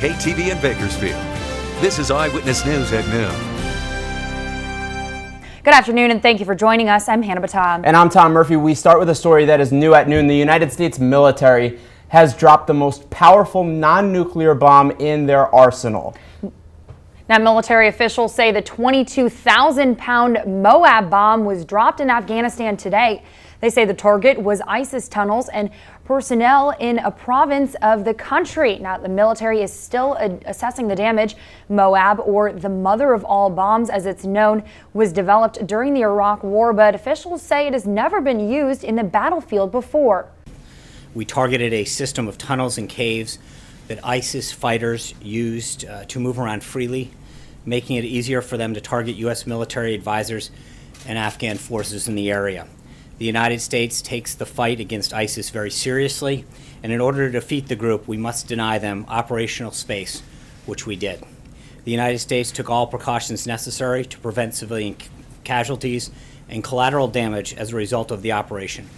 KTV in Bakersfield. This is Eyewitness News at noon. Good afternoon and thank you for joining us. I'm Hannah Batab. And I'm Tom Murphy. We start with a story that is new at noon. The United States military has dropped the most powerful non-nuclear bomb in their arsenal. Now, military officials say the 22,000-pound Moab bomb was dropped in Afghanistan today. They say the target was ISIS tunnels and personnel in a province of the country. Now, the military is still assessing the damage. Moab, or the mother of all bombs as it's known, was developed during the Iraq War, but officials say it has never been used in the battlefield before. We targeted a system of tunnels and caves that ISIS fighters used to move around freely, making it easier for them to target U.S. military advisors and Afghan forces in the area. The United States takes the fight against ISIS very seriously, and in order to defeat the group, we must deny them operational space, which we did. The United States took all precautions necessary to prevent civilian casualties and collateral damage as a result of the operation.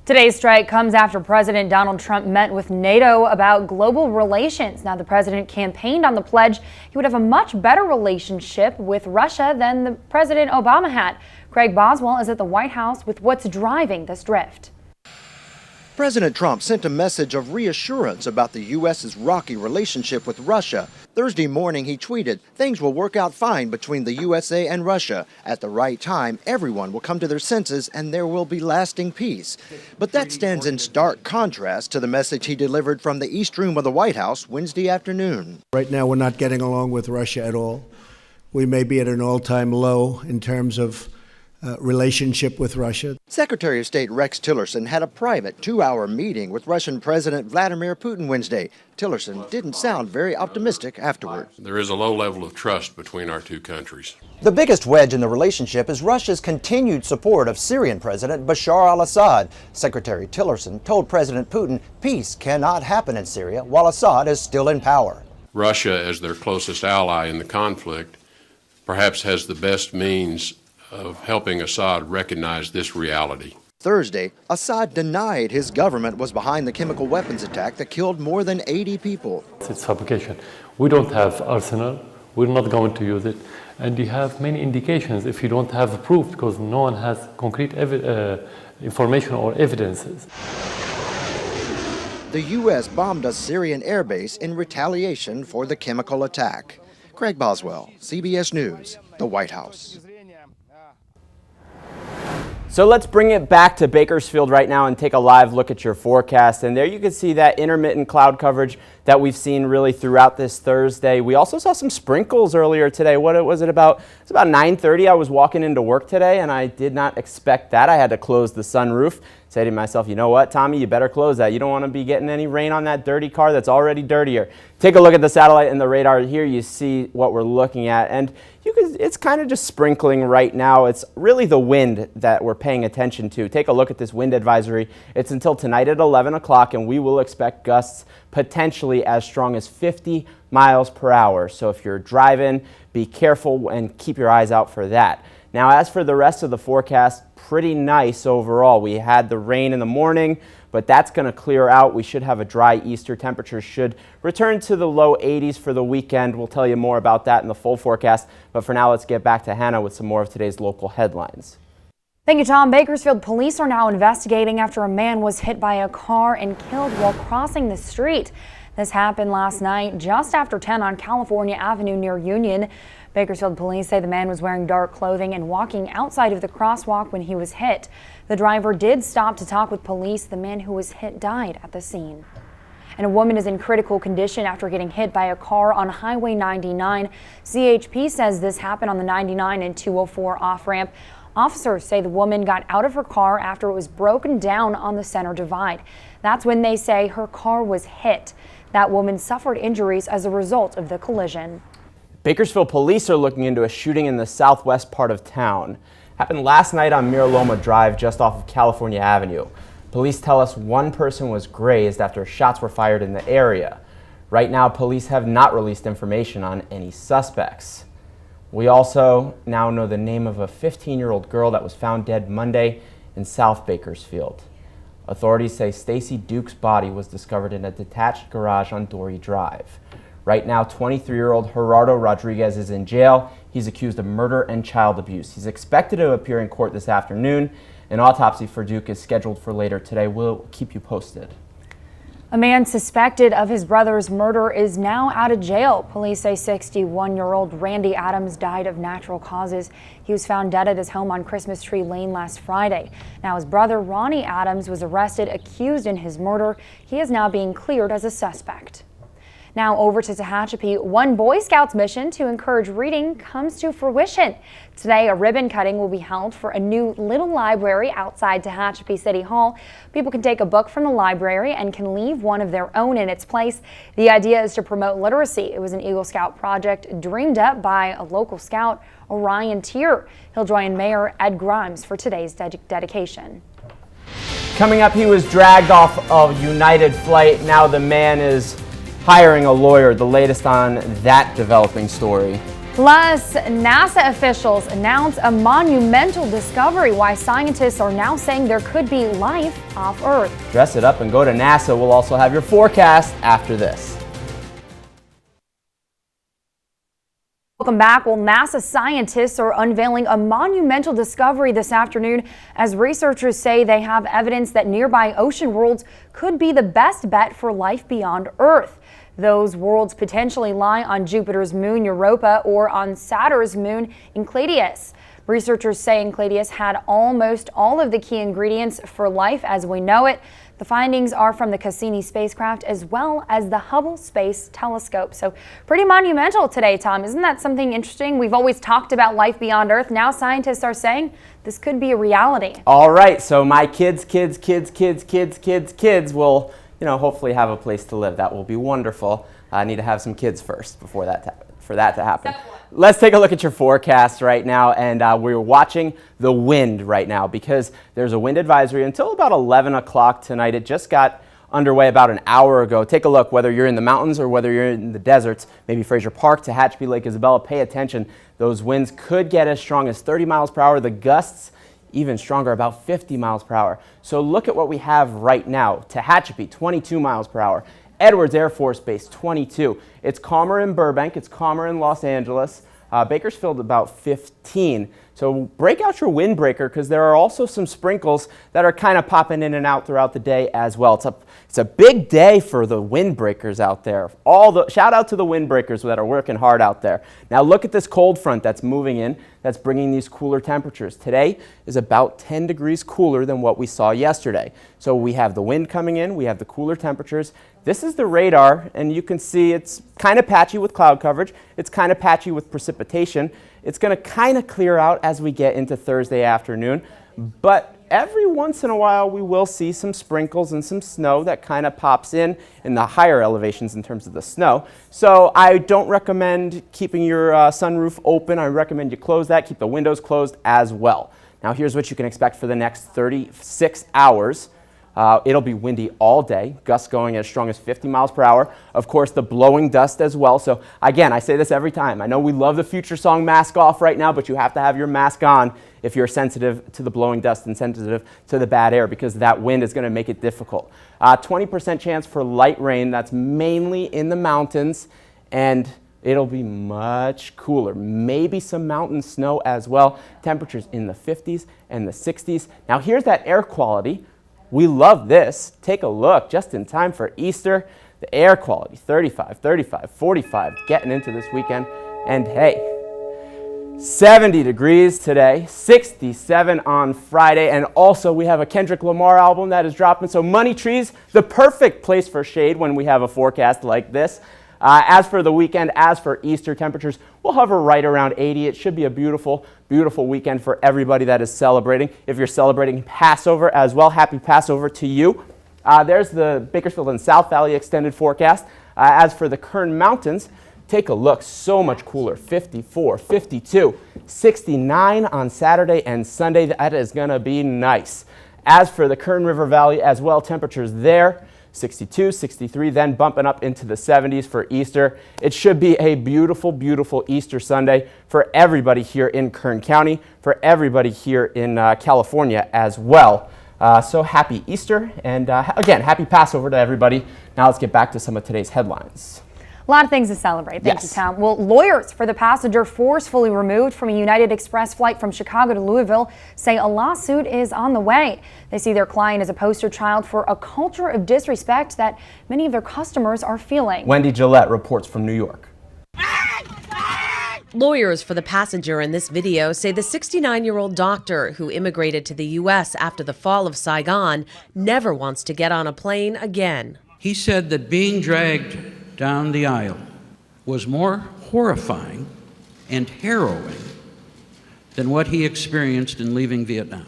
Today's strike comes after President Donald Trump met with NATO about global relations. Now, the president campaigned on the pledge he would have a much better relationship with Russia than the President Obama had. Craig Boswell is at the White House with what's driving this drift. President Trump sent a message of reassurance about the U.S.'s rocky relationship with Russia. Thursday morning, he tweeted, "Things will work out fine between the USA and Russia. At the right time, everyone will come to their senses and there will be lasting peace." But that stands in stark contrast to the message he delivered from the East Room of the White House Wednesday afternoon. Right now, we're not getting along with Russia at all. We may be at an all-time low in terms of relationship with Russia. Secretary of State Rex Tillerson had a private 2-hour meeting with Russian President Vladimir Putin Wednesday. Tillerson didn't sound very optimistic afterward. There is a low level of trust between our two countries. The biggest wedge in the relationship is Russia's continued support of Syrian President Bashar al-Assad. Secretary Tillerson told President Putin peace cannot happen in Syria while Assad is still in power. Russia, as their closest ally in the conflict, perhaps has the best means of helping Assad recognize this reality. Thursday, Assad denied his government was behind the chemical weapons attack that killed more than 80 people. It's fabrication. We don't have arsenal. We're not going to use it. And you have many indications if you don't have proof, because no one has concrete information or evidences. The U.S. bombed a Syrian airbase in retaliation for the chemical attack. Craig Boswell, CBS News, the White House. So let's bring it back to Bakersfield right now and take a live look at your forecast. And there you can see that intermittent cloud coverage that we've seen really throughout this Thursday. We also saw some sprinkles earlier today. What was it about? It's about 9:30. I was walking into work today and I did not expect that. I had to close the sunroof. Say to myself, you know what, Tommy, you better close that. You don't want to be getting any rain on that dirty car that's already dirtier. Take a look at the satellite and the radar. Here you see what we're looking at. And it's kind of just sprinkling right now. It's really the wind that we're paying attention to. Take a look at this wind advisory. It's until tonight at 11 o'clock, and we will expect gusts potentially as strong as 50 miles per hour. So if you're driving, be careful and keep your eyes out for that. Now, as for the rest of the forecast, pretty nice overall. We had the rain in the morning, but that's going to clear out. We should have a dry Easter. Temperatures should return to the low 80s for the weekend. We'll tell you more about that in the full forecast. But for now, let's get back to Hannah with some more of today's local headlines. Thank you, Tom. Bakersfield police are now investigating after a man was hit by a car and killed while crossing the street. This happened last night just after 10 on California Avenue near Union. Bakersfield police say the man was wearing dark clothing and walking outside of the crosswalk when he was hit. The driver did stop to talk with police. The man who was hit died at the scene. And a woman is in critical condition after getting hit by a car on Highway 99. CHP says this happened on the 99 and 204 off-ramp. Officers say the woman got out of her car after it was broken down on the center divide. That's when they say her car was hit. That woman suffered injuries as a result of the collision. Bakersfield police are looking into a shooting in the southwest part of town. Happened last night on Miraloma Drive just off of California Avenue. Police tell us one person was grazed after shots were fired in the area. Right now, police have not released information on any suspects. We also now know the name of a 15-year-old girl that was found dead Monday in South Bakersfield. Authorities say Stacy Duke's body was discovered in a detached garage on Dory Drive. Right now, 23-year-old Gerardo Rodriguez is in jail. He's accused of murder and child abuse. He's expected to appear in court this afternoon. An autopsy for Duke is scheduled for later today. We'll keep you posted. A man suspected of his brother's murder is now out of jail. Police say 61-year-old Randy Adams died of natural causes. He was found dead at his home on Christmas Tree Lane last Friday. Now his brother Ronnie Adams was arrested, accused in his murder. He is now being cleared as a suspect. Now over to Tehachapi, one Boy Scouts mission to encourage reading comes to fruition. Today, a ribbon cutting will be held for a new little library outside Tehachapi City Hall. People can take a book from the library and can leave one of their own in its place. The idea is to promote literacy. It was an Eagle Scout project dreamed up by a local scout, Orion Tier. He'll join Mayor Ed Grimes for today's dedication. Coming up, he was dragged off of United Flight. Now the man is hiring a lawyer. The latest on that developing story. Plus, NASA officials announce a monumental discovery, why scientists are now saying there could be life off Earth. Dress it up and go to NASA. We'll also have your forecast after this. Welcome back. Well, NASA scientists are unveiling a monumental discovery this afternoon as researchers say they have evidence that nearby ocean worlds could be the best bet for life beyond Earth. Those worlds potentially lie on Jupiter's moon Europa or on Saturn's moon Enceladus. Researchers say Enceladus had almost all of the key ingredients for life as we know it. The findings are from the Cassini spacecraft as well as the Hubble Space Telescope. So pretty monumental today, Tom. Isn't that something interesting? We've always talked about life beyond Earth. Now scientists are saying this could be a reality. All right, so my kids will hopefully have a place to live. That will be wonderful. I need to have some kids first before for that to happen. Let's take a look at your forecast right now, and we're watching the wind right now because there's a wind advisory until about 11 o'clock tonight. It just got underway about an hour ago. Take a look, whether you're in the mountains or whether you're in the deserts, maybe Fraser Park, Tehachapi, Lake Isabella, pay attention. Those winds could get as strong as 30 miles per hour. The gusts even stronger, about 50 miles per hour. So look at what we have right now. Tehachapi, 22 miles per hour. Edwards Air Force Base, 22. It's calmer in Burbank. It's calmer in Los Angeles. Bakersfield, about 15. So break out your windbreaker because there are also some sprinkles that are kind of popping in and out throughout the day as well. It's a big day for the windbreakers out there. Shout out to the windbreakers that are working hard out there. Now look at this cold front that's moving in, that's bringing these cooler temperatures. Today is about 10 degrees cooler than what we saw yesterday. So we have the wind coming in, we have the cooler temperatures. This is the radar, and you can see it's kind of patchy with cloud coverage. It's kind of patchy with precipitation. It's going to kind of clear out as we get into Thursday afternoon, but every once in a while we will see some sprinkles and some snow that kind of pops in the higher elevations in terms of the snow. So I don't recommend keeping your sunroof open. I recommend you close that, keep the windows closed as well. Now here's what you can expect for the next 36 hours. It'll be windy all day, gusts going as strong as 50 miles per hour. Of course, the blowing dust as well. So again, I say this every time. I know we love the Future song Mask Off right now, but you have to have your mask on if you're sensitive to the blowing dust and sensitive to the bad air because that wind is going to make it difficult. 20% chance for light rain. That's mainly in the mountains, and it'll be much cooler. Maybe some mountain snow as well. Temperatures in the 50s and the 60s. Now here's that air quality. We love this. Take a look just in time for Easter. The air quality, 35, 35, 45, getting into this weekend. And hey, 70 degrees today, 67 on Friday. And also we have a Kendrick Lamar album that is dropping. So Money Trees, the perfect place for shade when we have a forecast like this. As for the weekend, as for Easter, temperatures will hover right around 80. It should be a beautiful, beautiful weekend for everybody that is celebrating. If you're celebrating Passover as well, happy Passover to you. There's the Bakersfield and South Valley extended forecast. As for the Kern Mountains, take a look. So much cooler. 54, 52, 69 on Saturday and Sunday. That is going to be nice. As for the Kern River Valley as well, temperatures there. 62, 63, then bumping up into the 70s for Easter. It should be a beautiful, beautiful Easter Sunday for everybody here in Kern County, for everybody here in California as well. So happy Easter, and again, happy Passover to everybody. Now let's get back to some of today's headlines. A lot of things to celebrate. Thank you, Tom. Well, lawyers for the passenger forcefully removed from a United Express flight from Chicago to Louisville say a lawsuit is on the way. They see their client as a poster child for a culture of disrespect that many of their customers are feeling. Wendy Gillette reports from New York. Lawyers for the passenger in this video say the 69-year-old doctor who immigrated to the U.S. after the fall of Saigon never wants to get on a plane again. He said that being dragged down the aisle was more horrifying and harrowing than what he experienced in leaving Vietnam.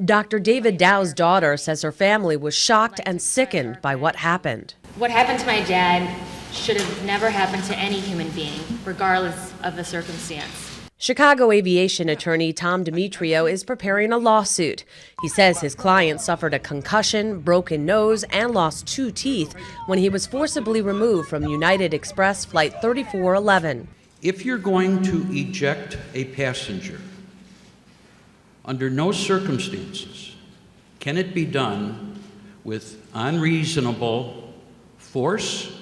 Dr. David Dow's daughter says her family was shocked and sickened by what happened. What happened to my dad should have never happened to any human being, regardless of the circumstance. Chicago aviation attorney Tom Demetrio is preparing a lawsuit. He says his client suffered a concussion, broken nose, and lost 2 teeth when he was forcibly removed from United Express Flight 3411. If you're going to eject a passenger, under no circumstances can it be done with unreasonable force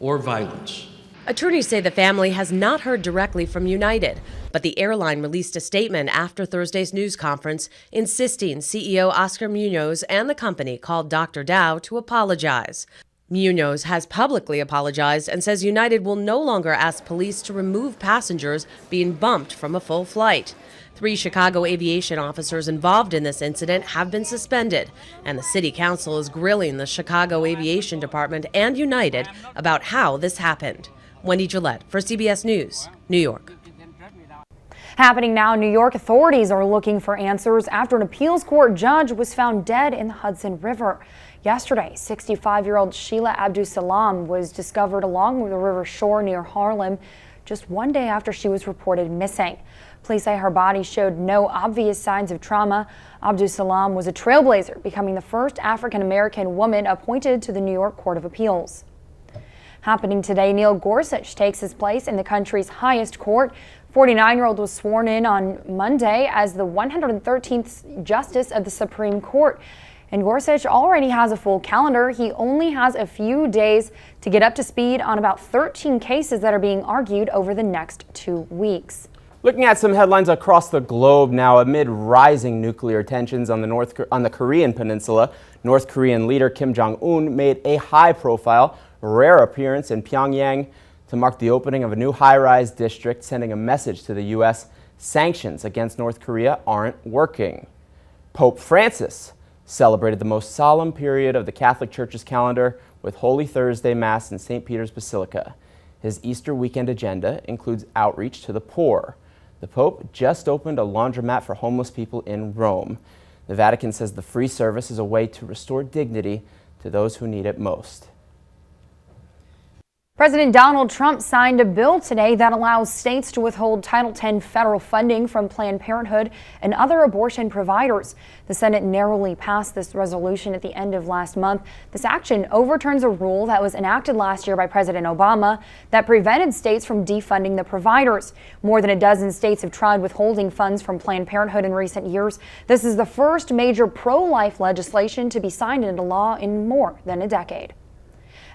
or violence. Attorneys say the family has not heard directly from United, but the airline released a statement after Thursday's news conference insisting CEO Oscar Munoz and the company called Dr. Dow to apologize. Munoz has publicly apologized and says United will no longer ask police to remove passengers being bumped from a full flight. 3 Chicago aviation officers involved in this incident have been suspended, and the city council is grilling the Chicago Aviation Department and United about how this happened. Wendy Gillette for CBS News, New York. Happening now in New York, authorities are looking for answers after an appeals court judge was found dead in the Hudson River. Yesterday, 65-year-old Sheila Abdus-Salam was discovered along the river shore near Harlem just one day after she was reported missing. Police say her body showed no obvious signs of trauma. Abdus-Salam was a trailblazer, becoming the first African-American woman appointed to the New York Court of Appeals. Happening today, Neil Gorsuch takes his place in the country's highest court. 49-year-old was sworn in on Monday as the 113th Justice of the Supreme Court. And Gorsuch already has a full calendar. He only has a few days to get up to speed on about 13 cases that are being argued over the next 2 weeks. Looking at some headlines across the globe now, amid rising nuclear tensions on the Korean peninsula, North Korean leader Kim Jong-un made a high-profile, rare appearance in Pyongyang to mark the opening of a new high-rise district, sending a message to the U.S. sanctions against North Korea aren't working. Pope Francis celebrated the most solemn period of the Catholic Church's calendar with Holy Thursday Mass in St. Peter's Basilica. His Easter weekend agenda includes outreach to the poor. The Pope just opened a laundromat for homeless people in Rome. The Vatican says the free service is a way to restore dignity to those who need it most. President Donald Trump signed a bill today that allows states to withhold Title X federal funding from Planned Parenthood and other abortion providers. The Senate narrowly passed this resolution at the end of last month. This action overturns a rule that was enacted last year by President Obama that prevented states from defunding the providers. More than a dozen states have tried withholding funds from Planned Parenthood in recent years. This is the first major pro-life legislation to be signed into law in more than a decade.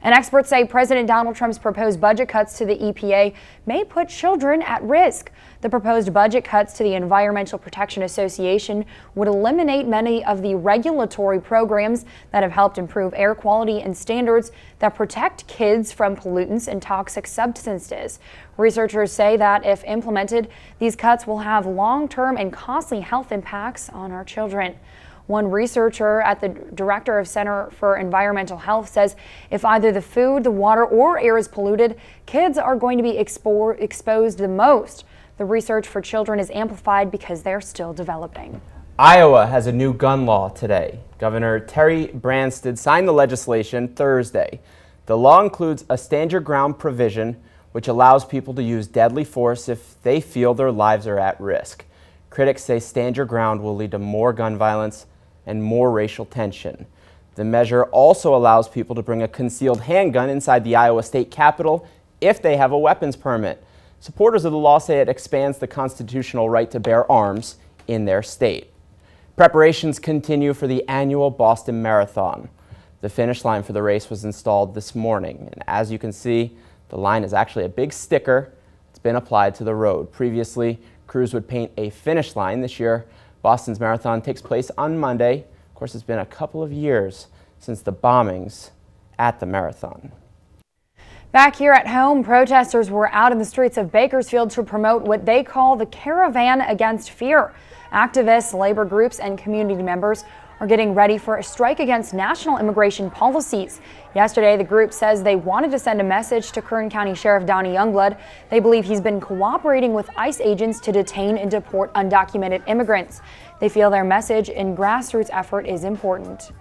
And experts say President Donald Trump's proposed budget cuts to the EPA may put children at risk. The proposed budget cuts to the Environmental Protection Association would eliminate many of the regulatory programs that have helped improve air quality and standards that protect kids from pollutants and toxic substances. Researchers say that if implemented, these cuts will have long-term and costly health impacts on our children. One researcher at the director of Center for Environmental Health says if either the food, the water, or air is polluted, kids are going to be exposed the most. The research for children is amplified because they're still developing. Iowa has a new gun law today. Governor Terry Branstad signed the legislation Thursday. The law includes a stand your ground provision, which allows people to use deadly force if they feel their lives are at risk. Critics say stand your ground will lead to more gun violence and more racial tension. The measure also allows people to bring a concealed handgun inside the Iowa State Capitol if they have a weapons permit. Supporters of the law say it expands the constitutional right to bear arms in their state. Preparations continue for the annual Boston Marathon. The finish line for the race was installed this morning, and as you can see, the line is actually a big sticker. It's been applied to the road. Previously, crews would paint a finish line. This year, Boston's marathon takes place on Monday. Of course, it's been a couple of years since the bombings at the marathon. Back here at home, protesters were out in the streets of Bakersfield to promote what they call the Caravan Against Fear. Activists, labor groups, and community members are getting ready for a strike against national immigration policies. Yesterday, the group says they wanted to send a message to Kern County Sheriff Donnie Youngblood. They believe he's been cooperating with ICE agents to detain and deport undocumented immigrants. They feel their message and grassroots effort is important.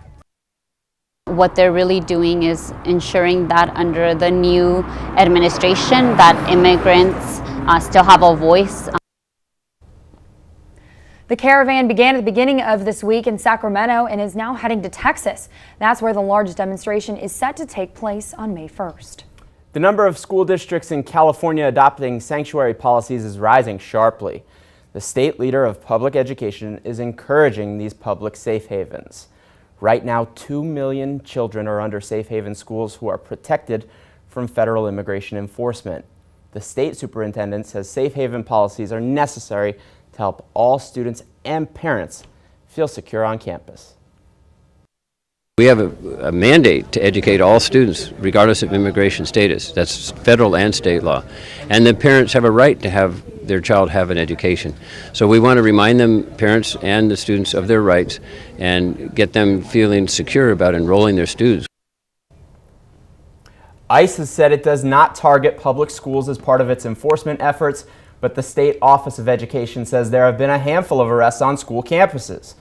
What they're really doing is ensuring that under the new administration that immigrants still have a voice. The caravan began at the beginning of this week in Sacramento and is now heading to Texas. That's where the largest demonstration is set to take place on May 1st. The number of school districts in California adopting sanctuary policies is rising sharply. The state leader of public education is encouraging these public safe havens. Right now, 2 million children are under safe haven schools who are protected from federal immigration enforcement. The state superintendent says safe haven policies are necessary to help all students and parents feel secure on campus. We have a mandate to educate all students, regardless of immigration status. That's federal and state law. And the parents have a right to have their child have an education. So we want to remind them, parents and the students, of their rights and get them feeling secure about enrolling their students. ICE has said it does not target public schools as part of its enforcement efforts, but the State Office of Education says there have been a handful of arrests on school campuses.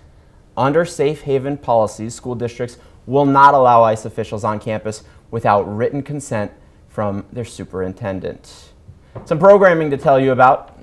Under safe haven policies, school districts will not allow ICE officials on campus without written consent from their superintendent. Some programming to tell you about.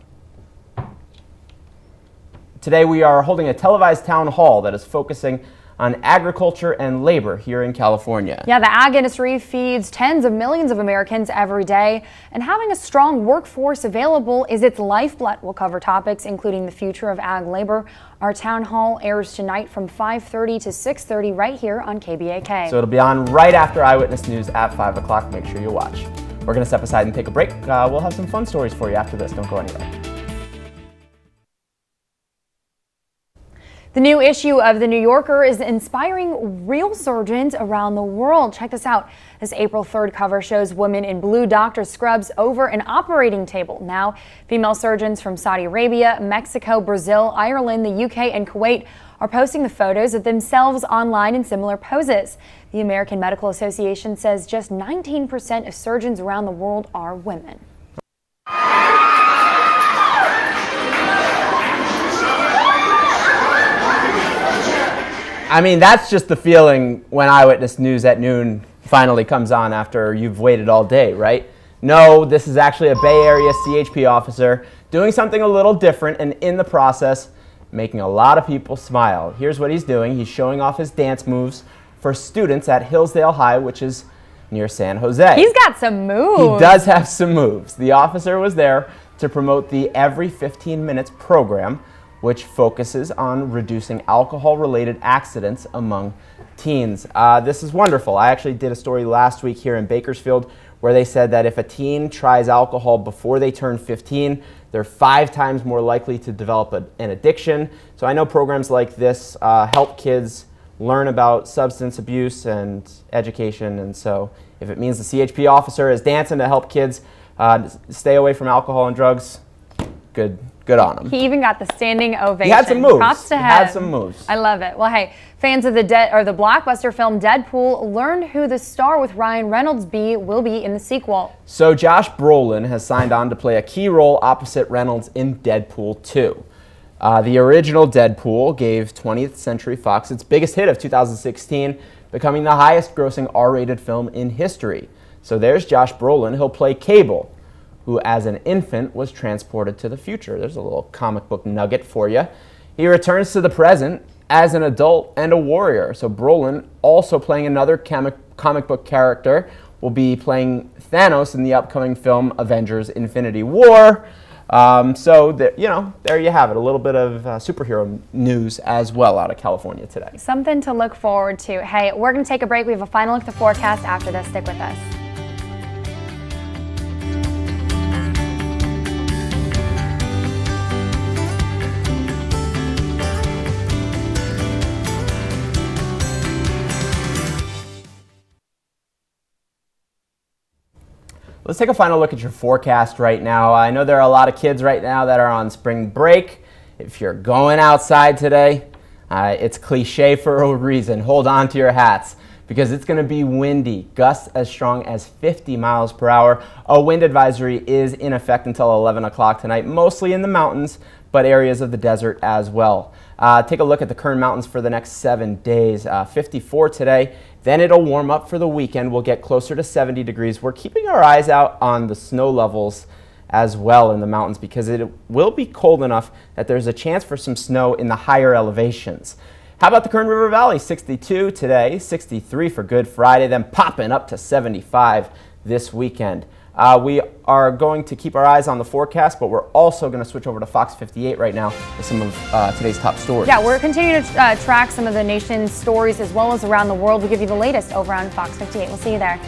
Today we are holding a televised town hall that is focusing on agriculture and labor here in California. Yeah, the ag industry feeds tens of millions of Americans every day, and having a strong workforce available is its lifeblood. We'll cover topics including the future of ag labor. Our town hall airs tonight from 5:30 to 6:30 right here on KBAK. So it'll be on right after Eyewitness News at 5 o'clock. Make sure you watch. We're going to step aside and take a break. We'll have some fun stories for you after this. Don't go anywhere. The new issue of The New Yorker is inspiring real surgeons around the world. Check this out. This April 3rd cover shows women in blue doctor scrubs over an operating table. Now, female surgeons from Saudi Arabia, Mexico, Brazil, Ireland, the UK, and Kuwait are posting the photos of themselves online in similar poses. The American Medical Association says just 19% of surgeons around the world are women. I mean, that's just the feeling when Eyewitness News at noon finally comes on after you've waited all day, right? No, this is actually a Bay Area CHP officer doing something a little different and in the process making a lot of people smile. Here's what he's doing. He's showing off his dance moves for students at Hillsdale High, which is near San Jose. He's got some moves. He does have some moves. The officer was there to promote the Every 15 Minutes program, which focuses on reducing alcohol-related accidents among teens. This is wonderful. I actually did a story last week here in Bakersfield where they said that if a teen tries alcohol before they turn 15, they're 5 times more likely to develop an addiction. So I know programs like this help kids learn about substance abuse and education, and so if it means the CHP officer is dancing to help kids stay away from alcohol and drugs, good on him. He even got the standing ovation. He had some moves. Props to him. He had some moves. I love it. Well, hey, fans of the blockbuster film Deadpool learned who the star with Ryan Reynolds will be in the sequel. So Josh Brolin has signed on to play a key role opposite Reynolds in Deadpool 2. The original Deadpool gave 20th Century Fox its biggest hit of 2016, becoming the highest grossing R-rated film in history. So there's Josh Brolin. He'll play Cable, who as an infant was transported to the future. There's a little comic book nugget for you. He returns to the present as an adult and a warrior. So Brolin, also playing another comic book character, will be playing Thanos in the upcoming film Avengers Infinity War. So there you have it. A little bit of superhero news as well out of California today. Something to look forward to. Hey, we're going to take a break. We have a final look at the forecast after this. Stick with us. Let's take a final look at your forecast right now. I know there are a lot of kids right now that are on spring break. If you're going outside today, it's cliche for a reason. Hold on to your hats because it's going to be windy, gusts as strong as 50 miles per hour. A wind advisory is in effect until 11 o'clock tonight, mostly in the mountains, but areas of the desert as well. Take a look at the Kern Mountains for the next 7 days. 54 today. Then it'll warm up for the weekend. We'll get closer to 70 degrees. We're keeping our eyes out on the snow levels as well in the mountains because it will be cold enough that there's a chance for some snow in the higher elevations. How about the Kern River Valley? 62 today, 63 for Good Friday, then popping up to 75 this weekend. We are going to keep our eyes on the forecast, but we're also going to switch over to Fox 58 right now with some of today's top stories. Yeah, we're continuing to track some of the nation's stories as well as around the world. We'll give you the latest over on Fox 58. We'll see you there.